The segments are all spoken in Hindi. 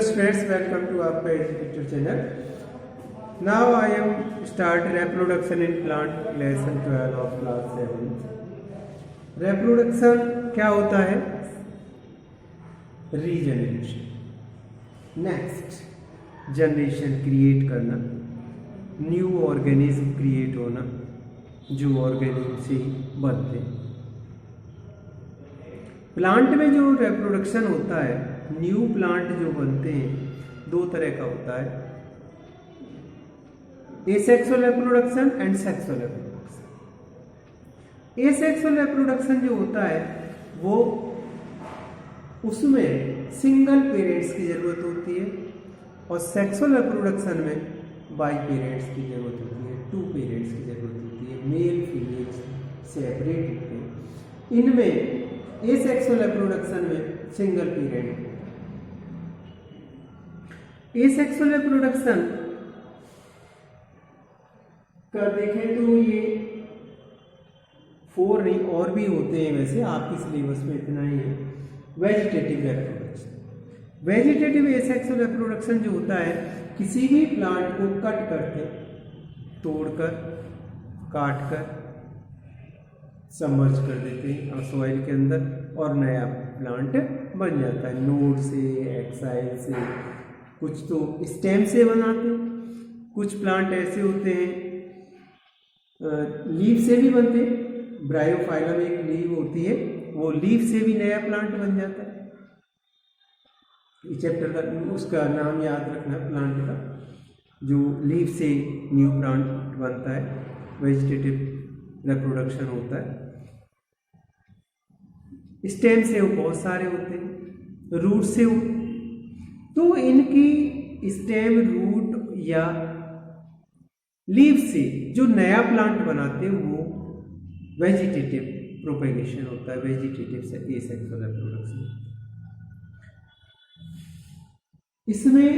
students, welcome to आपका educator channel. Now I am start reproduction in plant lesson 12 of class 7. Reproduction क्या होता है? Regeneration. Next, generation create करना, new organism create होना, जो organism से बनते हैं. प्लांट में जो रिप्रोडक्शन होता है, न्यू प्लांट जो बनते हैं, दो तरह का होता है, asexual reproduction and sexual reproduction. Asexual reproduction जो होता है वो उसमें सिंगल पेरेंट्स की जरूरत होती है और सेक्सुअल रिप्रोडक्शन में बाई पेरेंट्स की जरूरत होती है, टू पेरेंट्स की जरूरत होती है, मेल फीमेल सेपरेट होते हैं. इनमें एसेक्सुअल रिप्रोडक्शन में सिंगल पेरेंट. एसेक्सुअल रिप्रोडक्शन का देखें तो ये 4 नहीं और भी होते हैं, वैसे आपकी सिलेबस में इतना ही है. Vegetative reproduction. Vegetative asexual reproduction जो होता है, किसी भी प्लांट को कट करके, तोड़कर, काटकर सबमर्ज कर देते हैं सॉइल के अंदर और नया प्लांट बन जाता है. नोड से, एक्साइल से, कुछ तो स्टेम से बनाते हैं, कुछ प्लांट ऐसे होते हैं लीफ से भी बनते हैं. ब्रायोफाइलम एक लीफ होती है, वो लीफ से भी नया प्लांट बन जाता है. इस चैप्टर का उसका नाम याद रखना, प्लांट का जो लीफ से न्यू प्लांट बनता है, वेजिटेटिव रिप्रोडक्शन होता है. स्टेम से वो बहुत सारे होते हैं, रूट से हो, तो इनकी स्टेम, रूट या लीफ से जो नया प्लांट बनाते हैं वो वेजिटेटिव प्रोपेगेशन होता है, वेजिटेटिव से एसेक्सुअल रिप्रोडक्शन. इसमें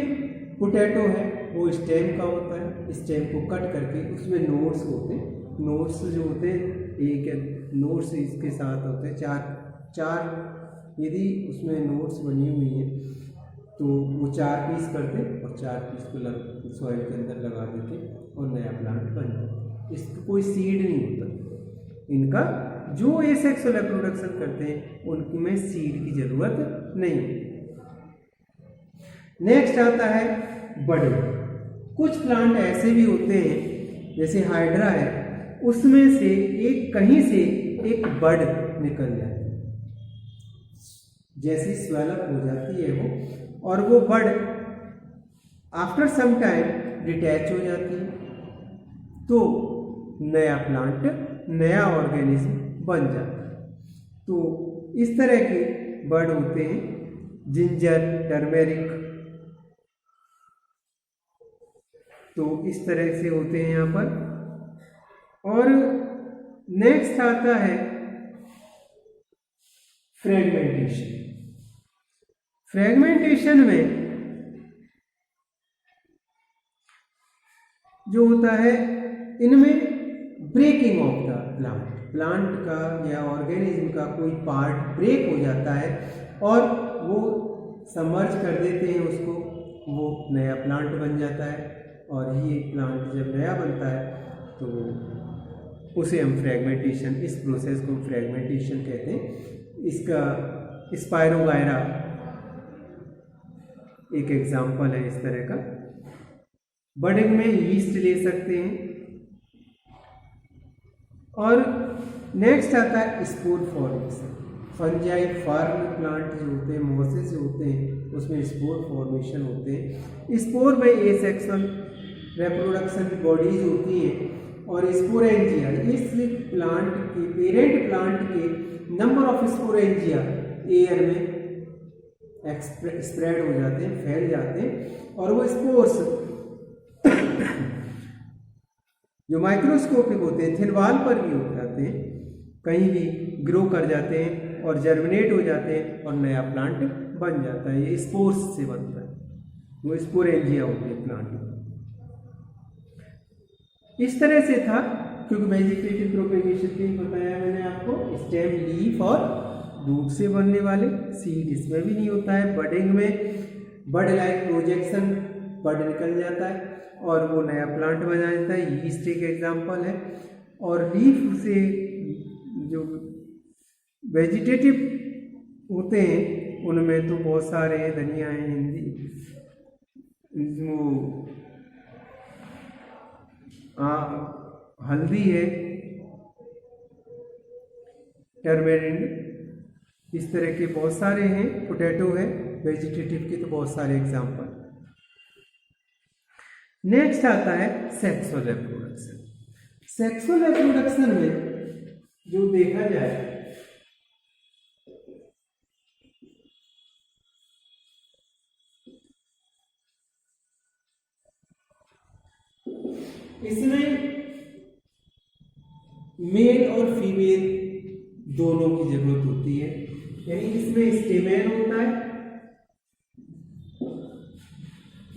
पोटैटो है, वो स्टेम का होता है. स्टेम को कट करके उसमें नोड्स होते हैं. नोड्स जो होते हैं, एक नोड्स इसके साथ होते हैं चार यदि उसमें नोड्स बनी हुई हैं तो वो 4 पीस करते और 4 पीस को सॉइल के अंदर लगा देते और नया प्लांट बन जाता. इसका कोई सीड नहीं होता. इनका जो एसेक्सुअल रिप्रोडक्शन करते हैं उनमें सीड की जरूरत नहीं होती. नेक्स्ट आता है बडिंग. कुछ प्लांट ऐसे भी होते हैं जैसे हाइड्रा है, उसमें से एक कहीं से एक बड निकल जाती है, जैसी स्वेलअप हो जाती है वो, और वो बड आफ्टर सम टाइम डिटैच हो जाती है, तो नया प्लांट, नया ऑर्गेनिज्म बन जाता है. तो इस तरह के बड होते हैं. जिंजर, टर्मेरिक, तो इस तरह से होते हैं यहाँ पर. और नेक्स्ट आता है फ्रेगमेंटेशन. फ्रेगमेंटेशन में जो होता है, इनमें ब्रेकिंग ऑफ द प्लांट का या ऑर्गेनिज्म का कोई पार्ट ब्रेक हो जाता है और वो सबमर्ज कर देते हैं उसको, वो नया प्लांट बन जाता है. और ये प्लांट जब नया बनता है तो उसे हम फ्रेगमेंटेशन, इस प्रोसेस को हम फ्रेगमेंटेशन कहते हैं. इसका स्पायरोगायरा एक एग्जाम्पल है इस तरह का. बडिंग में यीस्ट ले सकते हैं. और नेक्स्ट आता है spore formation. Fungi form plant जो होते हैं, मोसेस जो होते हैं, उसमें स्पोर फॉर्मेशन होते हैं. स्पोर में एसेक्सुअल रिप्रोडक्शन बॉडीज होती हैं और स्पोरेंजिया, इस प्लांट के, पेरेंट प्लांट के नंबर ऑफ स्पोरेंजिया एयर में स्प्रेड हो जाते हैं, फैल जाते हैं, और वो स्पोर्स जो माइक्रोस्कोपिक होते हैं, थिन वॉल पर भी हो जाते हैं, कहीं भी ग्रो कर जाते हैं और जर्मिनेट हो जाते हैं और नया प्लांट बन जाता है. ये स्पोर्स से बनता है, वो स्पोरेंजिया होते हैं प्लांट. इस तरह से था, क्योंकि वेजिटेटिव प्रोपेगेशन के बताया मैंने आपको, स्टेम, लीफ और रूट से बनने वाले. सीड इसमें भी नहीं होता है. बडिंग में बड लाइक प्रोजेक्शन, बड निकल जाता है और वो नया प्लांट बना देता है, यीस्ट एक एग्जाम्पल है। और लीफ से जो वेजिटेटिव होते हैं उनमें तो बहुत सारे हैं, धनिया है, हिंदी वो हल्दी है, टर्मेरिक, इस तरह के बहुत सारे हैं। पोटैटो है वेजिटेटिव के, तो बहुत सारे एग्जाम्पल। नेक्स्ट आता है सेक्सुअल रिप्रोडक्शन। सेक्सुअल रिप्रोडक्शन में जो देखा जाए, इसमें मेल और फीमेल दोनों की जरूरत होती है। यानी इसमें स्टेमेन होता है,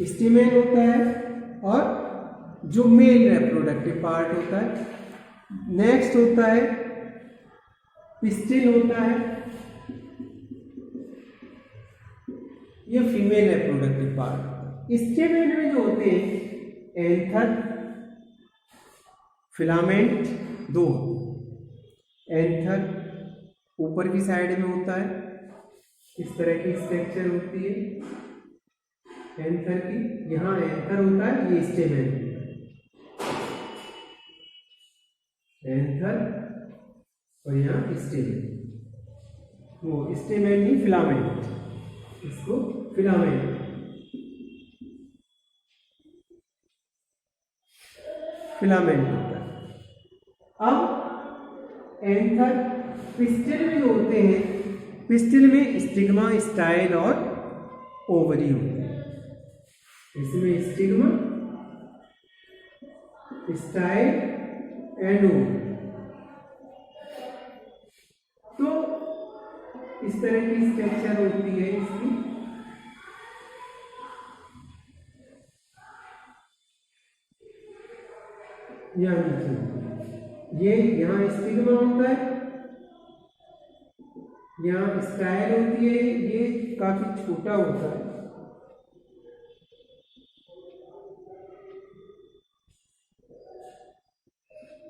स्टेमेन होता है और जो मेल रिप्रोडक्टिव पार्ट होता है। नेक्स्ट होता है पिस्टिल होता है, ये फीमेल रिप्रोडक्टिव पार्ट। स्टेमेन में जो होते हैं एंथर, फिलामेंट, दो एंथर ऊपर की साइड में होता है, इस तरह की स्ट्रक्चर होती है एंथर की। यहाँ एंथर होता है, ये स्टेमेन होता है, एंथर और यहाँ स्टेमेन। वो स्टेमेन नहीं, फिलामेंट, इसको फिलामेंट। फिलामेंट होता है। अब एंथर, पिस्टिल में जो होते हैं, पिस्टिल में स्टिग्मा, स्टाइल और ओवरी होते हैं। इसमें स्टिग्मा, स्टाइल एंड ओवरी। तो इस तरह की स्ट्रक्चर होती है इसकी। ये यहाँ स्टिग्मा होता है, यहाँ स्टाइल होती है, ये काफी छोटा होता है।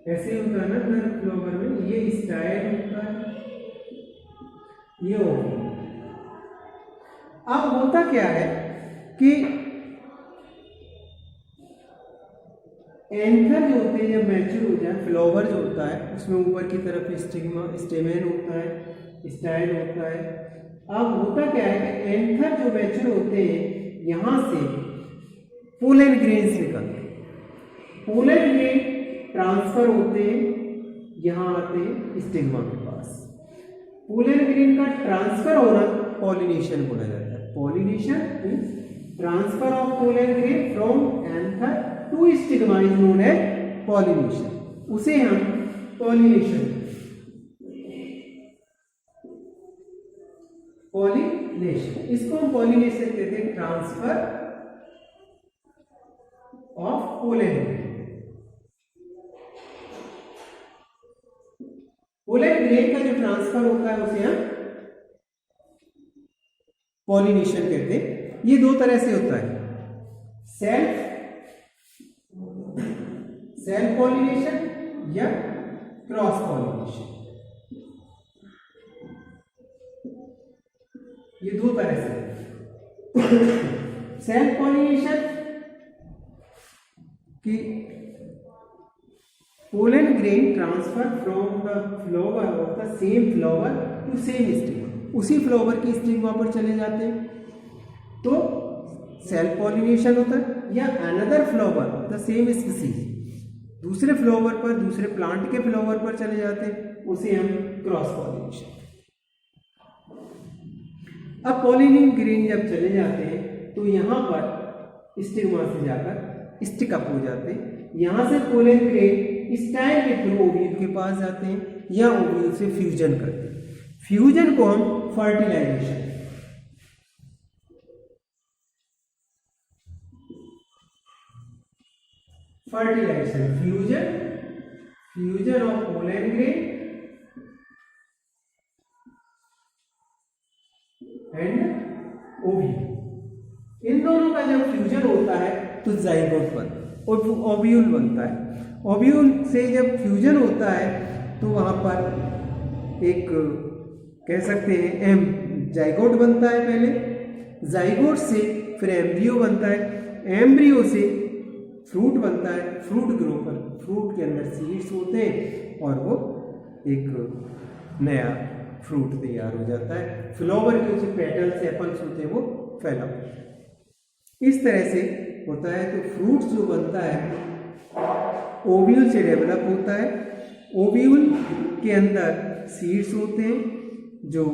ऐसे होता है ना नर फ्लावर में, ये स्टाइल होता है, ये होता है। अब होता क्या है कि एंथर जो होते हैं जब मैच्योर हो जाए, फ्लावर जो होता है उसमें ऊपर की तरफ स्टिग्मा, स्टेमेन होता है, स्टाइल होता है। अब होता क्या है कि एंथर जो मैच्योर होते हैं यहां से पोलन ग्रेन्स निकलते हैं, पोलन ग्रेन ट्रांसफर होते हैं, यहां आते हैं स्टिग्मा के पास। पोलन ग्रेन का ट्रांसफर होना पॉलिनेशन बोला जाता है। Pollination means transfer of pollen grain from anther to stigma is known as pollination. उसे हम पॉलिनेशन इसको हम पॉलिनेशन कहते हैं, transfer of pollen grain. Pollen grain का जो ट्रांसफर होता है उसे हम पॉलिनेशन कहते हैं। ये दो तरह से होता है, सेल्फ पॉलिनेशन या क्रॉस पॉलिनेशन। ये दो तरह से। सेल्फ पॉलिनेशन की pollen grain transfer from the flower of the same flower to same stigma, उसी फ्लावर की स्टिग्मा पर चले जाते हैं, तो सेल्फ पॉलिनेशन होता है। या another flower the same species, दूसरे फ्लावर पर, दूसरे प्लांट के फ्लावर पर चले जाते हैं, उसे हम क्रॉस पॉलिनेशन। अब पॉलिनेशन ग्रेन जब चले जाते हैं तो यहाँ पर स्टिग्मा से जाकर स्टिक अप हो जाते हैं, यहाँ से पोलन ग्रेन स्टाइल के थ्रू ओव्यूल के पास जाते हैं या ओव्यूल से फ्यूजन करते हैं। फ्यूजन को हम fertilization, fusion of pollen grain and ovule, इन दोनों का जब फ्यूजन होता है तो जाइगोट बनता है, ओव्यूल बनता है। ओव्यूल से जब फ्यूजन होता है तो वहाँ पर एक कह सकते हैं जाइगोट बनता है पहले, जाइगोट से फिर एम्ब्रियो बनता है, एम्ब्रियो से फ्रूट बनता है, फ्रूट ग्रो कर, फ्रूट के अंदर सीड्स होते हैं और वो एक नया फ्रूट तैयार हो जाता है। फ्लावर के जो पेटल्स एपल्स होते हैं वो फैला होता है, इस तरह से होता है। तो फ्रूट जो बनता है ओव्यूल से डेवलप होता है। ओव्यूल के अंदर सीड्स होते हैं, जो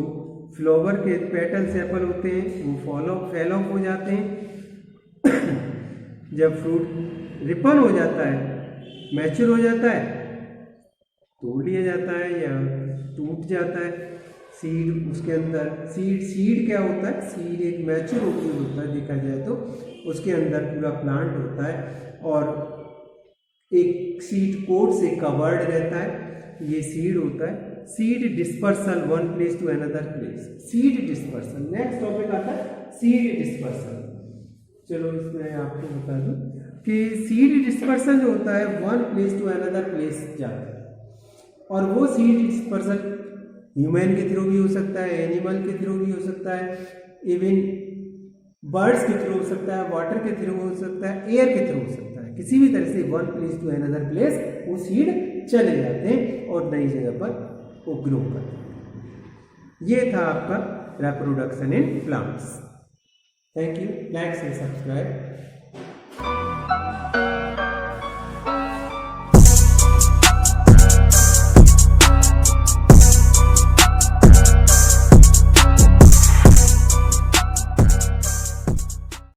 फ्लावर के पेटल्स एपल होते हैं वो फेल ऑफ हो जाते हैं। जब फ्रूट रिपन हो जाता है, मैच्योर हो जाता है, तोड़ लिया जाता है या टूट जाता है। सीड उसके अंदर सीड क्या होता है, सीड एक मैच्योर ओव्यूल होता है देखा जाए तो, उसके अंदर पूरा प्लांट होता है और एक सीड कोट से कवर्ड रहता है, ये सीड होता है। Seed dispersal one place to another place, seed dispersal. Next topic आता है सीड डिस्पर्सल। चलो इसमें आपको बता दूं कि सीड डिस्पर्सल जो होता है one place to another place जाता है, और वो सीड डिस्पर्सल ह्यूमन के थ्रू भी हो सकता है, एनिमल के थ्रू भी हो सकता है, इवन बर्ड्स के थ्रू हो सकता है, वाटर के थ्रू हो सकता है, एयर के थ्रू हो सकता है। किसी भी तरह से one place to another place वो सीड चले जाते हैं और नई जगह पर वो ग्रो करते हैं। ये था आपका reproduction in plants. Thank you, like से सब्सक्राइब।